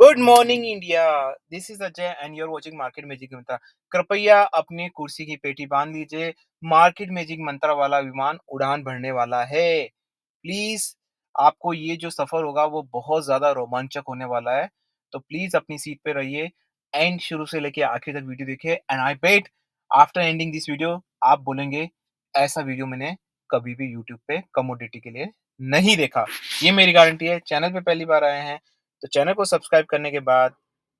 Good morning India. This is Ajay and you are watching market magic Mantra. कृपया अपनी कुर्सी की पेटी बांध लीजिए। मार्केट मैजिक मंत्रा वाला विमान उड़ान भरने वाला है। प्लीज, आपको ये जो सफर होगा वो बहुत ज्यादा रोमांचक होने वाला है। तो प्लीज अपनी सीट पे रहिए एंड शुरू से लेके आखिर तक वीडियो देखिए and I bet after ending this video आप बोलेंगे ऐसा वीडियो मैंने कभी भी यूट्यूब पे कमोडिटी के लिए नहीं देखा। ये मेरी गारंटी है। चैनल पे पहली बार आए हैं तो चैनल को सब्सक्राइब करने के बाद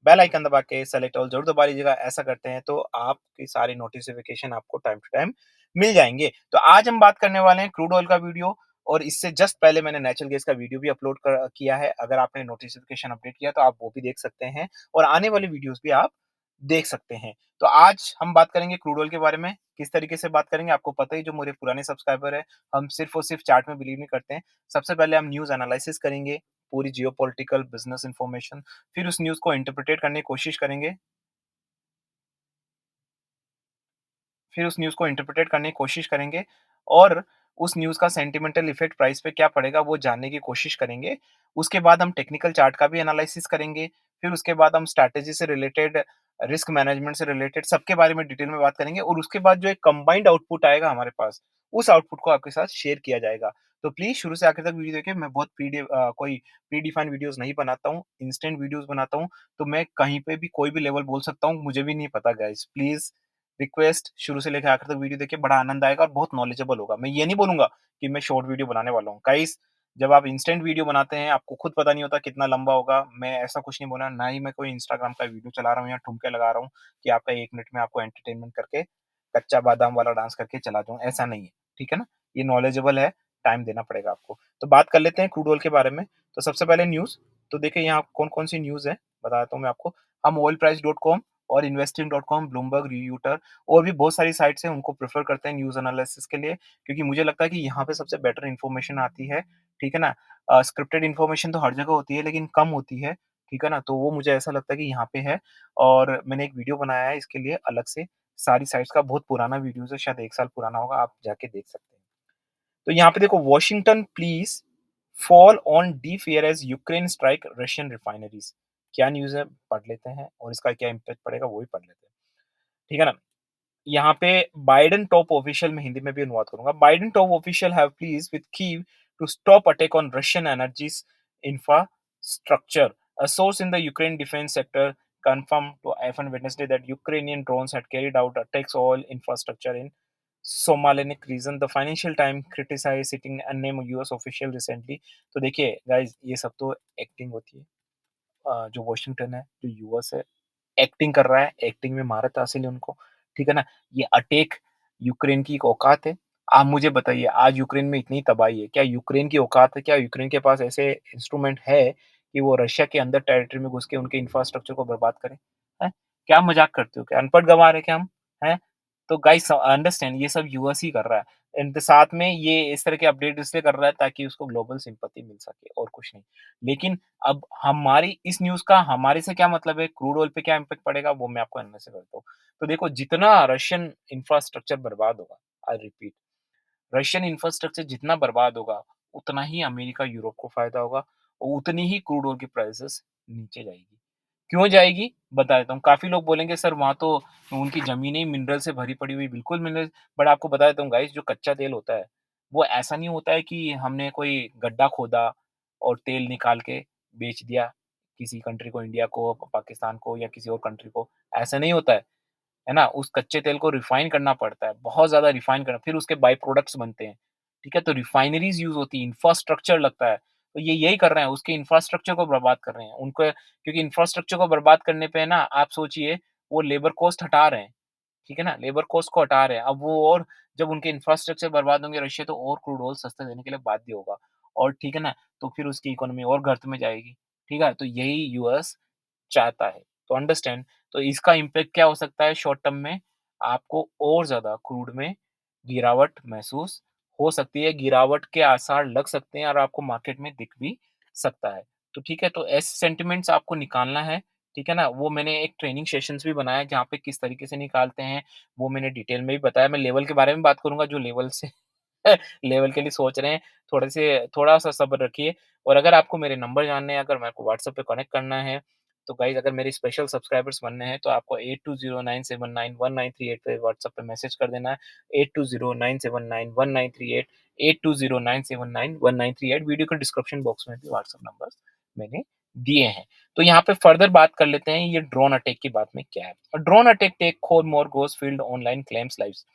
बेल आइकन दबा के सेलेक्ट ऑल जरूर दबा लीजिएगा। ऐसा करते हैं तो आपकी सारी नोटिफिकेशन आपको टाइम टू टाइम मिल जाएंगे। तो आज हम बात करने वाले हैं क्रूड ऑयल का वीडियो, और इससे जस्ट पहले मैंने नेचुरल गैस का वीडियो भी अपलोड किया है। अगर आपने नोटिफिकेशन अपडेट किया तो आप वो भी देख सकते हैं और आने वाले वीडियोस भी आप देख सकते हैं। तो आज हम बात करेंगे क्रूड ऑयल के बारे में। किस तरीके से बात करेंगे आपको पता ही, जो मेरे पुराने सब्सक्राइबर है, हम सिर्फ और सिर्फ चार्ट में बिलीव नहीं करते हैं। सबसे पहले हम न्यूज एनालिसिस करेंगे, पूरी जियोपॉलिटिकल बिजनेस इंफॉर्मेशन, फिर उस न्यूज़ को इंटरप्रेट करने की कोशिश करेंगे। और उस न्यूज़ का सेंटिमेंटल इफेक्ट प्राइस पे क्या पड़ेगा वो जानने की कोशिश करेंगे। उसके बाद हम टेक्निकल चार्ट का भी एनालिसिस करेंगे। फिर उसके बाद हम स्ट्रैटेजी से रिलेटेड, रिस्क मैनेजमेंट से रिलेटेड सबके बारे में डिटेल में बात करेंगे, और उसके बाद जो एक कंबाइंड आउटपुट आएगा हमारे पास, उस आउटपुट को आपके साथ शेयर किया जाएगा। तो प्लीज़ शुरू से आखिर तक वीडियो देखिए। मैं बहुत कोई प्री डिफाइंड वीडियोज़ नहीं बनाता हूँ, इंस्टेंट वीडियोज़ बनाता हूँ। तो मैं कहीं पे भी कोई भी लेवल बोल सकता हूँ, मुझे भी नहीं पता गाइस। प्लीज़ रिक्वेस्ट, शुरू से लेकर आखिर तक वीडियो देखिए, बड़ा आनंद आएगा और बहुत नॉलेजेबल होगा। मैं ये नहीं बोलूँगा कि मैं शॉर्ट वीडियो बनाने वाला हूँ। गाइस, जब आप इंस्टेंट वीडियो बनाते हैं, आपको खुद पता नहीं होता कितना लंबा होगा। मैं ऐसा कुछ नहीं बोला, ना ही मैं कोई इंस्टाग्राम का वीडियो चला रहा हूँ या ठुमके लगा रहा हूँ कि आपका 1 मिनट में आपको एंटरटेनमेंट करके कच्चा बादाम वाला डांस करके चला दूँ, ऐसा नहीं है। ठीक है ना? ये नॉलेजेबल है, टाइम देना पड़ेगा आपको। तो बात कर लेते हैं क्रूड ऑयल के बारे में। तो सबसे पहले न्यूज़, तो देखिए यहाँ कौन-कौन सी न्यूज़ है, बता देता हूँ मैं आपको। हम oilprice.com और investing.com, ब्लूमबर्ग, रियूटर और भी बहुत सारी साइट्स हैं, उनको प्रेफ़र करते हैं न्यूज़ एनालिसिस के लिए, क्योंकि मुझे लगता है कि यहाँ पे सबसे बेटर इन्फॉर्मेशन आती है। ठीक है ना? स्क्रिप्टेड इन्फॉर्मेशन तो हर जगह होती है लेकिन कम होती है। ठीक है ना? तो वो मुझे ऐसा लगता है कि यहाँ पे है, और मैंने एक वीडियो बनाया है इसके लिए अलग से। सारी साइट्स का बहुत पुराना वीडियोज़ है, शायद 1 साल पुराना होगा, आप जाके देख सकते हैं। तो यहाँ पे देखो, Washington pleas fall on deaf फेयर as Ukraine strike Russian refineries. क्या न्यूज़ है, पढ़ लेते हैं, और इसका क्या इम्पैक्ट पड़ेगा वो भी पढ़ लेते हैं। ठीक है ना? यहाँ पे बाइडेन टॉप ऑफिशियल, में हिंदी में भी अनुवाद करूंगा। Biden top official have pleas with Kyiv to stop attack on Russian energies infrastructure. A source in the Ukraine defense sector confirmed to IFN Wednesday that Ukrainian drones had carried out attacks on oil infrastructure in Somalenic region. The Financial Times criticized sitting unnamed US official recently. तो देखिए guys, ये सब तो acting होती है। जो Washington है, जो यूएस है, एक्टिंग कर रहा है, एक्टिंग में महारत हासिल है उनको। ठीक है ना? ये अटैक यूक्रेन की एक औकात है। आप मुझे बताइए, आज यूक्रेन में इतनी तबाही है, क्या यूक्रेन की औकात है? क्या यूक्रेन के पास ऐसे इंस्ट्रूमेंट है कि वो रशिया के अंदर टेरिटरी में घुस के उनके इंफ्रास्ट्रक्चर को बर्बाद करें? हैं? क्या मज़ाक करते हो? क्या अनपढ़ गँवार हैं क्या हम? हैं? तो गाइस अंडरस्टैंड, ये सब यूएस ही कर रहा है। एंड साथ में ये इस तरह के अपडेट इसलिए कर रहा है ताकि उसको ग्लोबल सिंपैथी मिल सके, और कुछ नहीं। लेकिन अब हमारी इस न्यूज़ का हमारे से क्या मतलब है, क्रूड ऑयल पे क्या इम्पैक्ट पड़ेगा, वो मैं आपको एनालिसिस करता हूँ। तो देखो, जितना रशियन इंफ्रास्ट्रक्चर बर्बाद होगा, आई रिपीट, रशियन इंफ्रास्ट्रक्चर जितना बर्बाद होगा, उतना ही अमेरिका, यूरोप को फ़ायदा होगा, और उतनी ही क्रूड ऑयल की प्राइसेज़ नीचे जाएगी। क्यों जाएगी? बता देता हूँ। काफ़ी लोग बोलेंगे सर वहाँ तो उनकी ज़मीनें ही मिनरल से भरी पड़ी हुई, बिल्कुल मिनरल, बट आपको बता देता हूँ गाइस, जो कच्चा तेल होता है, वो ऐसा नहीं होता है कि हमने कोई गड्ढा खोदा और तेल निकाल के बेच दिया किसी कंट्री को, इंडिया को, पाकिस्तान को या किसी और कंट्री को, ऐसा नहीं होता है ना? उस कच्चे तेल को रिफाइन करना पड़ता है, बहुत ज़्यादा रिफाइन करना, फिर उसके बाय प्रोडक्ट्स बनते हैं, ठीक है? तो रिफाइनरीज़ यूज़ होती हैं, इंफ्रास्ट्रक्चर लगता है, तो ये यही कर रहे हैं, उसके इंफ्रास्ट्रक्चर को बर्बाद कर रहे हैं। उनको, क्योंकि इंफ्रास्ट्रक्चर को बर्बाद करने पे ना, आप सोचिए, वो लेबर कॉस्ट हटा रहे हैं, ठीक है ना? लेबर कॉस्ट को हटा रहे हैं। अब वो, और जब उनके इंफ्रास्ट्रक्चर बर्बाद होंगे रशिया, तो और क्रूड ऑयल सस्ता देने के लिए बाध्य होगा, और ठीक है ना? तो फिर उसकी इकोनॉमी और गर्त में जाएगी, ठीक है? तो यही यूएस चाहता है। तो अंडरस्टैंड, तो इसका इम्पैक्ट क्या हो सकता है शॉर्ट टर्म में, आपको और ज़्यादा क्रूड में गिरावट महसूस हो सकती है, गिरावट के आसार लग सकते हैं, और आपको मार्केट में दिख भी सकता है। तो ठीक है, तो ऐसे सेंटिमेंट्स आपको निकालना है, ठीक है ना? वो मैंने एक ट्रेनिंग सेशंस भी बनाया है, जहाँ पे किस तरीके से निकालते हैं, वो मैंने डिटेल में भी बताया। मैं लेवल के बारे में बात करूँगा, जो लेवल से लेवल के लिए सोच रहे हैं, थोड़ा-सा सब्र रखिए। और अगर आपको मेरे नंबर जानने हैं, अगर मेरे को व्हाट्सएप पे कनेक्ट करना है, तो गाइज़ अगर मेरे स्पेशल सब्सक्राइबर्स बनने हैं तो आपको 8209791938 पे व्हाट्सएप पे मैसेज कर देना है। 8209791938 8209791938 वीडियो के डिस्क्रिप्शन बॉक्स में भी व्हाट्सएप नंबर्स मैंने दिए हैं। तो यहाँ पे फर्दर बात कर लेते हैं ये ड्रोन अटैक की बात में क्या है। ड्रोन अटैक टेक 4 मोर गोस फील्ड ऑनलाइन क्लेम्स लाइव्स।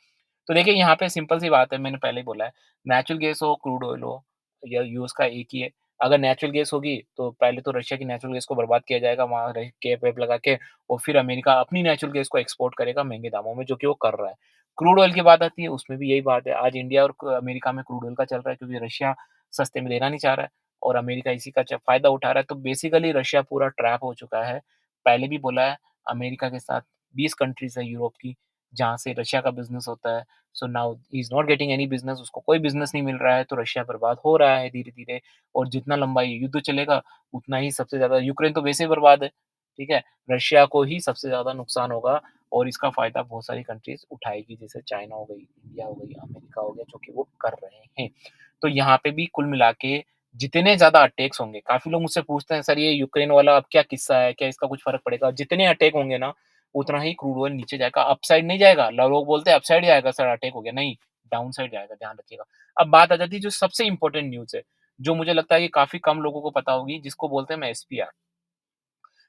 तो देखिए यहाँ पे सिंपल सी बात है, मैंने पहले ही बोला है, नेचुरल गैस हो, क्रूड ऑयल हो या यूज़ का एक ही है। अगर नेचुरल गैस होगी तो पहले तो रशिया की नेचुरल गैस को बर्बाद किया जाएगा वहाँ रह कैप वैप लगा के, और फिर अमेरिका अपनी नेचुरल गैस को एक्सपोर्ट करेगा महँगे दामों में, जो कि वो कर रहा है। क्रूड ऑयल की बात आती है, उसमें भी यही बात है। आज इंडिया और क अमेरिका में क्रूड ऑयल का चल रहा है क्योंकि रशिया सस्ते में देना नहीं चाह रहा है और अमेरिका इसी का च फ़ायदा उठा रहा है। तो बेसिकली रशिया पूरा ट्रैप हो चुका है। पहले भी बोला है, अमेरिका के साथ 20 कंट्रीज़ है यूरोप की, जहाँ से रशिया का बिज़नेस होता है। So now he is not getting any business, उसको कोई बिज़नेस नहीं मिल रहा है, तो रशिया बर्बाद हो रहा है धीरे-धीरे, और जितना लंबा ये युद्ध चलेगा, उतना ही सबसे ज़्यादा यूक्रेन तो वैसे ही बर्बाद है, ठीक है? रशिया को ही सबसे ज़्यादा नुकसान होगा और इसका फ़ायदा बहुत सारी कंट्रीज़ उठाएगी, जैसे चाइना हो गई, इंडिया हो गई, अमेरिका हो गया, जो कि वो कर रहे हैं। तो यहाँ पे भी कुल मिला के जितने ज़्यादा अटैक्स होंगे, काफ़ी लोग मुझसे पूछते हैं, "सर ये यूक्रेन वाला अब क्या किस्सा है? क्या इसका कुछ फ़र्क पड़ेगा?" जितने अटैक होंगे ना, उतना ही क्रूड ऑयल नीचे जाएगा, अपसाइड नहीं जाएगा। लोग बोलते हैं अपसाइड जाएगा सर, अटैक हो गया, नहीं, डाउन साइड जाएगा, ध्यान रखिएगा। अब बात आ जाती है जो सबसे इम्पोर्टेंट न्यूज़ है, जो मुझे लगता है कि काफ़ी कम लोगों को पता होगी, जिसको बोलते हैं हम एसपीआर,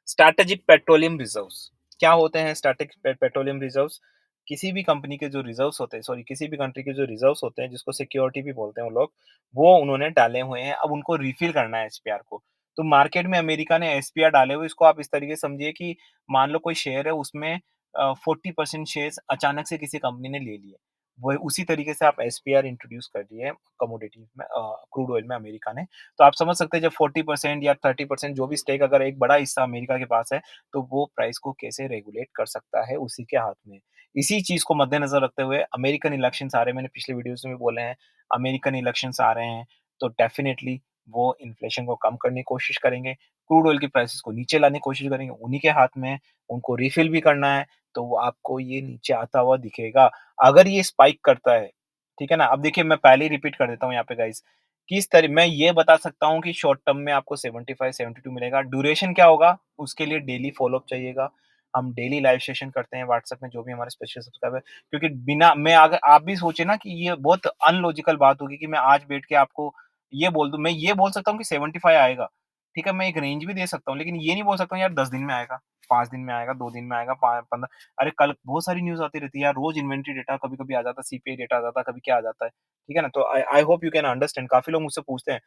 स्ट्रैटेजिक पेट्रोलियम रिजर्व्स। क्या होते हैं स्ट्रैटेजिक पेट्रोलियम रिजर्व्स? किसी भी कंपनी के जो रिजर्व्स होते हैं, सॉरी किसी भी कंट्री के जो रिजर्व्स होते हैं, जिसको सिक्योरिटी भी बोलते हैं वो लोग, वो उन्होंने डाले हुए हैं, अब उनको रिफिल करना है एसपीआर को। तो मार्केट में अमेरिका ने एसपीआर डाले हुए, इसको आप इस तरीके से समझिए कि मान लो कोई शेयर है, उसमें 40% शेयर्स अचानक से किसी कंपनी ने ले लिए। वो उसी तरीके से आप एसपीआर इंट्रोड्यूस कर दिए कमोडिटीज़ में, क्रूड ऑयल में अमेरिका ने। तो आप समझ सकते हैं जब 40% या 30% जो भी स्टेक, अगर एक बड़ा हिस्सा अमेरिका के पास है, तो वो प्राइस को कैसे रेगुलेट कर सकता है, उसी के हाथ में। इसी चीज़ को मद्देनज़र रखते हुए अमेरिकन इलेक्शंस आ रहे हैं, मैंने पिछले वीडियोज़ में भी बोले हैं, अमेरिकन इलेक्शंस आ रहे हैं, तो डेफ़िनिटली वो इन्फ्लेशन को कम करने की कोशिश करेंगे, क्रूड ऑयल की प्राइसेज़ को नीचे लाने की कोशिश करेंगे, उन्हीं के हाथ में है, उनको रिफ़िल भी करना है, तो वो आपको ये नीचे आता हुआ दिखेगा। अगर ये स्पाइक करता है, ठीक है ना? अब देखिए मैं पहले ही रिपीट कर देता हूँ यहाँ पे गाइज़, किस तरह मैं ये बता सकता हूँ कि शॉर्ट टर्म में आपको 75-72 मिलेगा। ड्यूरेशन क्या होगा? उसके लिए डेली फ़ॉलो-अप चाहिएगा। हम डेली लाइव सेशन करते हैं व्हाट्सएप में, जो भी हमारे स्पेशल सब्सक्राइबर, क्योंकि बिना मैं अगर आप भी सोचिए ना कि ये बहुत अनलॉजिकल बात होगी कि मैं आज बैठ के आपको ये बोल दूँ, मैं ये बोल सकता हूँ कि 75 आएगा, ठीक है? मैं एक रेंज भी दे सकता हूँ, लेकिन ये नहीं बोल सकता हूँ यार 10 दिन में आएगा, 5 दिन में आएगा, 2 दिन में आएगा, पा 15। अरे कल बहुत सारी न्यूज़ आती रहती है यार, रोज़ इन्वेंटरी डेटा कभी-कभी आ जाता है, सीपीआई डेटा आ जाता है, कभी क्या आ जाता है, ठीक है ना? तो I I hope you can understand. काफ़ी लोग मुझसे पूछते हैं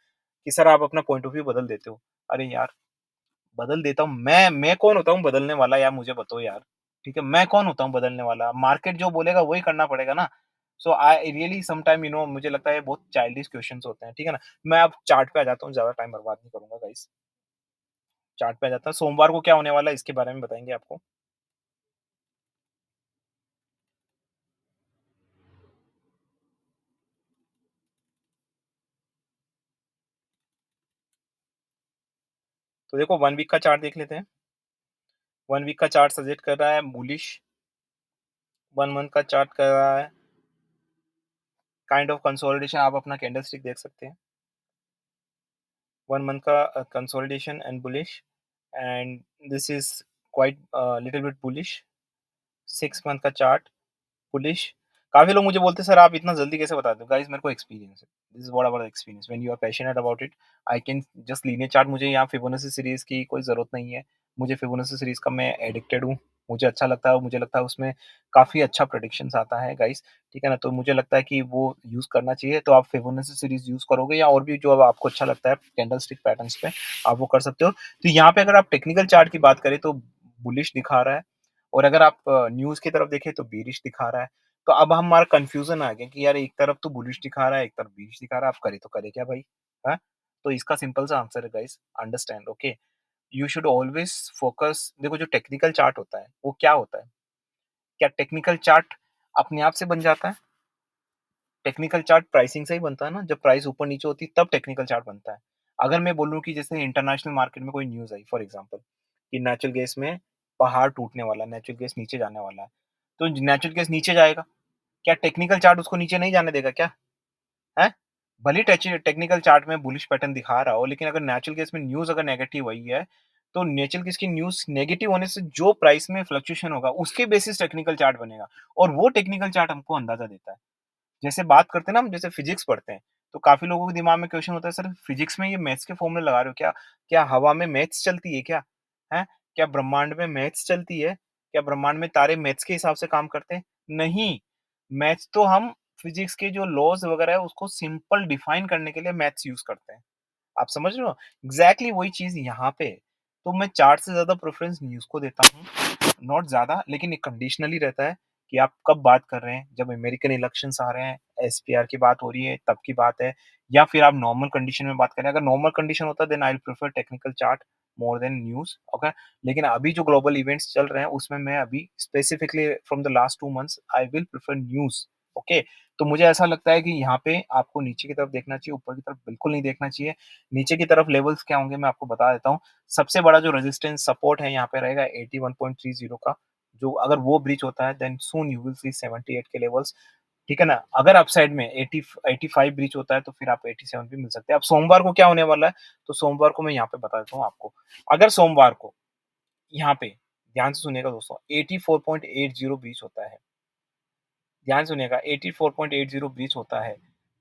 कि सर आप अपना पॉइंट ऑफ व्यू बदल देते हो। अरे यार, बदल देता हूँ, मैं कौन होता हूँ बदलने वाला, यार मुझे बताओ यार, ठीक है? मैं कौन होता हूँ बदलने वाला? मार्केट जो बोलेगा वही करना पड़ेगा ना। सो आई रियली समटाइम मुझे लगता है बहुत चाइल्डिश क्वेश्चन्स होते हैं, ठीक है ना? मैं अब चार्ट पे आ जाता हूँ, ज़्यादा टाइम बर्बाद नहीं करूँगा गाइस। चार्ट पे आ जाता हूँ, सोमवार को क्या होने वाला है इसके बारे में बताएँगे आपको। तो देखो 1 वीक का चार्ट देख लेते हैं। 1 वीक का चार्ट सजेस्ट कर रहा है बुलिश, 1 मंथ का चार्ट कर रहा है काइंड ऑफ कंसोलिडेशन, आप अपना कैंडलस्टिक देख सकते हैं। 1 मंथ का consolidation and bullish, and this is quite little bit bullish. 6 month का चार्ट बुलिश। काफ़ी लोग मुझे बोलते हैं सर आप इतना जल्दी कैसे बताते हो? गाइस मेरे को एक्सपीरियंस है। This is what about experience, when you are passionate about it, I can just linear chart, मुझे यहाँ फिबोनाची सीरीज़ की कोई ज़रूरत नहीं है। मुझे फिबोनाची सीरीज़ का मैं एडिक्टेड हूँ। मुझे अच्छा लगता है और मुझे लगता है उसमें काफ़ी अच्छा प्रेडिक्शंस आता है गाइस, ठीक है ना? तो मुझे लगता है कि वो यूज़ करना चाहिए। तो आप फिबोनाची सीरीज़ यूज़ करोगे या और भी जो अब आपको अच्छा लगता है कैंडलस्टिक पैटर्न्स पे, आप वो कर सकते हो। तो यहाँ पे अगर आप टेक्निकल चार्ट की बात करें तो बुलिश दिखा रहा है, और अगर आप न्यूज़ की तरफ देखें तो बीरिश दिखा रहा है। तो अब हमारा कन्फ्यूज़न आ गया कि यार एक तरफ तो बुलिश दिखा रहा है, एक तरफ बीरिश दिखा रहा है, अब करे तो करे क्या भाई? हैं? तो इसका सिंपल सा आंसर है guys, understand, okay? You should always focus. देखो जो टेक्निकल चार्ट होता है, वो क्या होता है? क्या टेक्निकल चार्ट अपने आप से बन जाता है? टेक्निकल चार्ट प्राइसिंग से ही बनता है ना, जब प्राइस ऊपर-नीचे होती है तब टेक्निकल चार्ट बनता है। अगर मैं बोलूँ कि जैसे इंटरनेशनल मार्केट में कोई न्यूज़ आई फॉर एग्ज़ाम्पल कि नेचुरल गैस में पहाड़ टूटने वाला है, नेचुरल गैस नीचे जाने वाला है, तो नेचुरल गैस नीचे जाएगा। क्या टेक्निकल चार्ट उसको नीचे नहीं जाने देगा क्या? हैं? भले ही टेक्निकल चार्ट में बुलिश पैटर्न दिखा रहा हो, लेकिन अगर नेचुरल गैस में न्यूज़ अगर नेगेटिव आई है, तो नेचुरल किसकी न्यूज़ नेगेटिव होने से जो प्राइस में फ्लक्चुएशन होगा, उसके बेसिस टेक्निकल चार्ट बनेगा और वो टेक्निकल चार्ट हमको अंदाज़ा देता है। जैसे बात करते हैं ना हम जैसे फिजिक्स पढ़ते हैं, तो काफ़ी लोगों के दिमाग में क्वेश्चन होता है सर फिजिक्स में ये मैथ्स के फॉर्मूले लगा रहे हो क्या? क्या हवा में मैथ्स चलती है क्या? हैं? क्या ब्रह्मांड में मैथ्स चलती है? क्या ब्रह्मांड में तारे मैथ्स के हिसाब से काम करते हैं? नहीं, मैथ्स तो हम फिजिक्स के जो लॉज़ वगैरह है उसको सिंपल डिफाइन करने के लिए मैथ्स यूज़ करते हैं। आप समझ रहे हो? एग्ज़ैक्टली वही चीज़ यहाँ पे है। तो मैं चार्ट से ज़्यादा प्रेफ़रेंस न्यूज़ को देता हूँ। नॉट ज़्यादा लेकिन एक कंडीशनली रहता है कि आप कब बात कर रहे हैं, जब अमेरिकन इलेक्शंस आ रहे हैं, एसपीआर की बात हो रही है, तब की बात है या फिर आप नॉर्मल कंडीशन में बात कर रहे हैं। अगर नॉर्मल कंडीशन होता then I will prefer technical chart more than news, okay. लेकिन अभी जो ग्लोबल इवेंट्स चल रहे हैं, उसमें मैं अभी specifically from the last 2 months I will prefer news, okay. तो मुझे ऐसा लगता है कि यहाँ पे आपको नीचे की तरफ देखना चाहिए, ऊपर की तरफ बिल्कुल नहीं देखना चाहिए। नीचे की तरफ लेवल्स क्या होंगे मैं आपको बता देता हूँ। सबसे बड़ा जो रेजिस्टेंस सपोर्ट है यहाँ पे रहेगा 81.30 का, जो अगर वो ब्रीच होता है then soon you will see 78 के लेवल्स, ठीक है ना? अगर अपसाइड में 85 ब्रीच होता है तो फिर आप 87 भी मिल सकते हैं। अब सोमवार को क्या होने वाला है, तो सोमवार को मैं यहाँ पे बता देता हूँ आपको। अगर सोमवार को यहाँ पे ध्यान से सुनिएगा दोस्तों 84.80 ब्रीच होता है, ध्यान से सुनिएगा 84.80 ब्रीच होता है,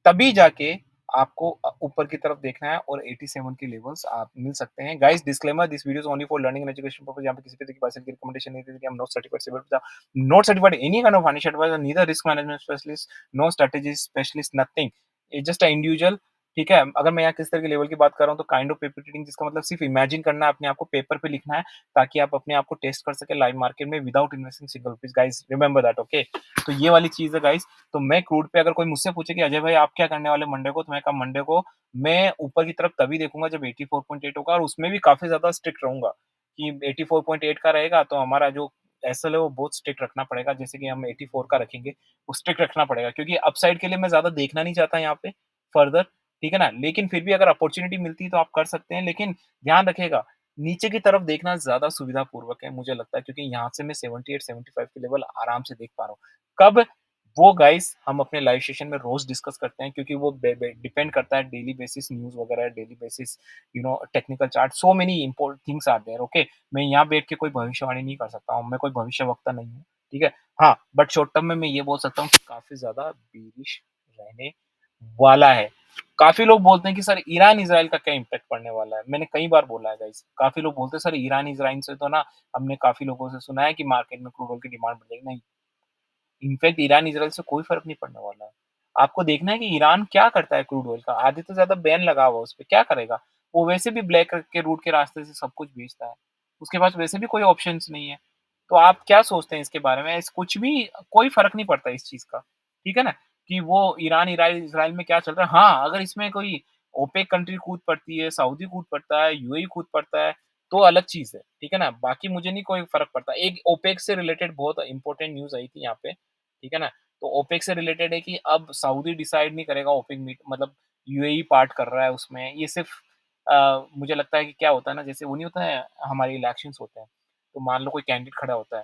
तभी जाके आपको ऊपर की तरफ देखना है और 87 के लेवल्स आप मिल सकते हैं। Guys disclaimer this video is only for learning and education purpose. यहाँ पे किसी भी तरह की पर्सन की रिकमेंडेशन नहीं देती। I am not certified civil not certified any kind of financial adviser, neither risk management specialist, no strategy specialist, nothing. It's just a individual, ठीक है? अगर मैं यहाँ किस तरह के लेवल की बात कर रहा हूँ तो काइंड ऑफ पेपर रीडिंग जिसका मतलब सिर्फ इमेजिन करना है, अपने आप को पेपर पे लिखना है ताकि आप अपने आप को टेस्ट कर सकें लाइव मार्केट में without investing single rupees. Guys remember that, okay. तो ये वाली चीज़ है गाइस। तो मैं क्रूड पे अगर कोई मुझसे पूछे कि अजय भाई आप क्या करने वाले मंडे को? तो मैं कहा मंडे को मैं ऊपर की तरफ तभी देखूँगा जब 84.8 होगा और उसमें भी काफ़ी ज़्यादा स्ट्रिक्ट रहूँगा कि 84.8 का रहेगा तो हमारा जो एसएल है वो बहुत स्ट्रिक्ट रखना पड़ेगा। जैसे कि हम 84 का रखेंगे, वो स्ट्रिक्ट रखना पड़ेगा क्योंकि अपसाइड के लिए मैं ज़्यादा देखना नहीं चाहता यहाँ पे फर्दर, ठीक है ना? लेकिन फिर भी अगर अपॉर्च्युनिटी मिलती है तो आप कर सकते हैं, लेकिन ध्यान रखिएगा नीचे की तरफ देखना ज़्यादा सुविधापूर्वक है मुझे लगता है क्योंकि यहाँ से मैं 78-75 के लेवल आराम से देख पा रहा हूँ। कब? वो गाइस हम अपने लाइव सेशन में रोज़ डिस्कस करते हैं क्योंकि वो बे बे डिपेंड करता है डेली बेसिस न्यूज़ वगैरह, daily basis technical chart, so many important things are there, okay. मैं यहाँ बैठ के कोई भविष्यवाणी नहीं कर सकता हूँ, मैं कोई भविष्यवक्ता नहीं हूँ, ठीक है? हाँ, बट शॉर्ट टर्म में मैं ये बोल सकता हूँ कि काफ़ी ज़्यादा बेरिश रहने वाला है। काफ़ी लोग बोलते हैं कि सर ईरान-इज़राइल का क्या इम्पैक्ट पड़ने वाला है? मैंने कई बार बोला है गाइस, काफ़ी लोग बोलते हैं सर ईरान-इज़राइल से तो ना हमने काफ़ी लोगों से सुना है कि मार्केट में क्रूड ऑयल की डिमांड बढ़ जाएगी। नहीं, इनफैक्ट ईरान-इज़राइल से कोई फ़र्क नहीं पड़ने वाला है। आपको देखना है कि ईरान क्या करता है क्रूड ऑयल का, आधे से ज़्यादा बैन लगा हुआ है उसपे, क्या करेगा? वो वैसे भी ब्लैक के रूट के रास्ते से सब कुछ भेजता है। उसके पास वैसे भी कोई ऑप्शंस नहीं है। तो आप क्या सोचते हैं इसके बारे में? इस कुछ भी कोई फ़र्क नहीं पड़ता इस चीज़ का, ठीक है ना? कि वो ईरान, इज़राइल में क्या चल रहा है। हाँ, अगर इसमें कोई ओपेक कंट्री कूद पड़ती है, सऊदी कूद पड़ता है, यूएई कूद पड़ता है, तो अलग चीज़ है, ठीक है ना? बाकी मुझे नहीं कोई फ़र्क पड़ता। एक ओपेक से रिलेटेड बहुत इम्पोर्टेंट न्यूज़ आई थी यहाँ पे, ठीक है ना? तो ओपेक से रिलेटेड है कि अब सऊदी डिसाइड नहीं करेगा ओपेक मीट मतलब यूएई पार्ट कर रहा है उसमें। ये सिर्फ़ मुझे लगता है कि क्या होता है ना जैसे वो नहीं होता है हमारे इलेक्शंस होते हैं, तो मान लो कोई कैंडिडेट खड़ा होता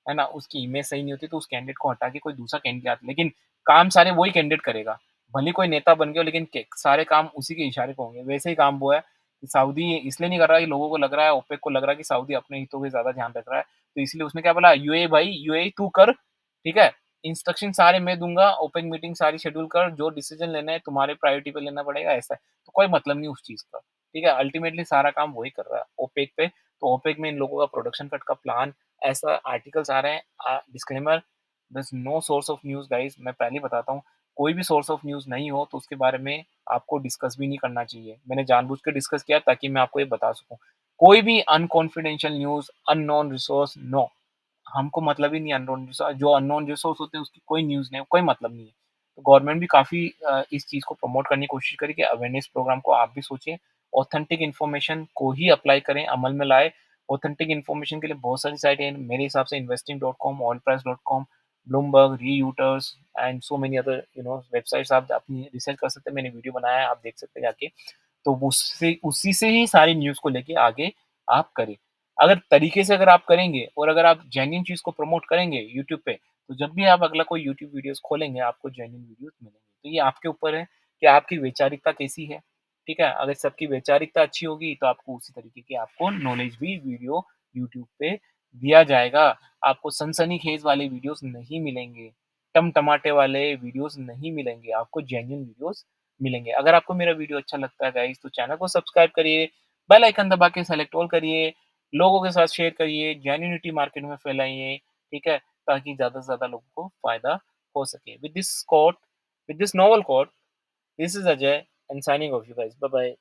है ना? उसकी इमेज सही नहीं होती तो उस कैंडिडेट को हटा के कोई दूसरा कैंडिडेट आता है, लेकिन काम सारे वही कैंडिडेट करेगा। भले ही कोई नेता बन गया हो लेकिन के सारे काम उसी के इशारे पे होंगे। वैसे ही काम वो है कि सऊदी इसलिए नहीं कर रहा है कि लोगों को लग रहा है ओपेक को लग रहा है कि सऊदी अपने हितों पे ज़्यादा ध्यान रख रहा है, तो इसलिए उसने क्या बोला यूएई भाई यूएई तू कर, ठीक है? इंस्ट्रक्शन सारे मैं दूँगा, ओपेक मीटिंग सारी शेड्यूल कर, जो डिसीज़न लेना है तुम्हारे प्रायोरिटी पे लेना पड़ेगा ऐसा है। तो कोई मतलब नहीं उस चीज़ का, ठीक है? अल्टीमेटली सारा काम वही कर रहा है ओपेक पे, तो ओपेक में इन लोगों का प्रोडक्शन कट का प्लान ऐसा आर्टिकल्स आ रहे हैं disclaimer there is no source of news guys मैं पहले ही बताता हूँ, कोई भी सोर्स ऑफ न्यूज़ नहीं हो तो उसके बारे में आपको डिस्कस भी नहीं करना चाहिए। मैंने जानबूझ के डिस्कस किया ताकि मैं आपको ये बता सकूँ। कोई भी अनकॉन्फिडेंशियल न्यूज़, अननोन रिसोर्स नो। हमको मतलब ही नहीं अननोन रिसोर्स जो अननोन रिसोर्स होते हैं उसकी कोई न्यूज़ नहीं, कोई मतलब नहीं है। तो गवर्नमेंट भी काफ़ी इस चीज़ को प्रमोट करने की कोशिश करे कि अवेयरनेस प्रोग्राम को आप भी सोचें, ऑथेंटिक इन्फॉर्मेशन को ही अप्लाई करें, अमल में लाएँ। ऑथेंटिक इन्फॉर्मेशन के लिए बहुत सारी साइटें हैं, मेरे हिसाब से investing.com, oilprice.com, Bloomberg, Reuters and so many other websites आप अपनी रिसर्च कर सकते हैं। मैंने वीडियो बनाया है, आप देख सकते हैं जाके। तो उससे उसी से ही सारी न्यूज़ को लेके आगे आप करें। अगर तरीके से अगर आप करेंगे और अगर आप जेन्युइन चीज़ को प्रमोट करेंगे यूट्यूब पे, तो जब भी आप अगला कोई यूट्यूब वीडियोज़ खोलेंगे, आपको जेन्युइन वीडियोज़ मिलेंगे। तो ये आपके ऊपर है कि आपकी वैचारिकता कैसी है, ठीक है? अगर सबकी वैचारिकता अच्छी होगी तो आपको उसी तरीके की आपको नॉलेज भी वीडियो यूट्यूब पे दिया जाएगा। आपको सनसनीखेज़ वाले वीडियोज़ नहीं मिलेंगे, टमटमाटे वाले वीडियोज़ नहीं मिलेंगे, आपको जेन्युइन वीडियोज़ मिलेंगे। अगर आपको मेरा वीडियो अच्छा लगता है गाइज़ तो चैनल को सब्सक्राइब करिए, बेल आइकन दबा के सेलेक्ट ऑल करिए, लोगों के साथ शेयर करिए, जेन्युइनिटी मार्केट में फैलाइए, ठीक है? ताकि ज़्यादा से ज़्यादा लोगों को फ़ायदा हो सके। With this novel quote, this is Ajay and signing off you guys. Bye bye.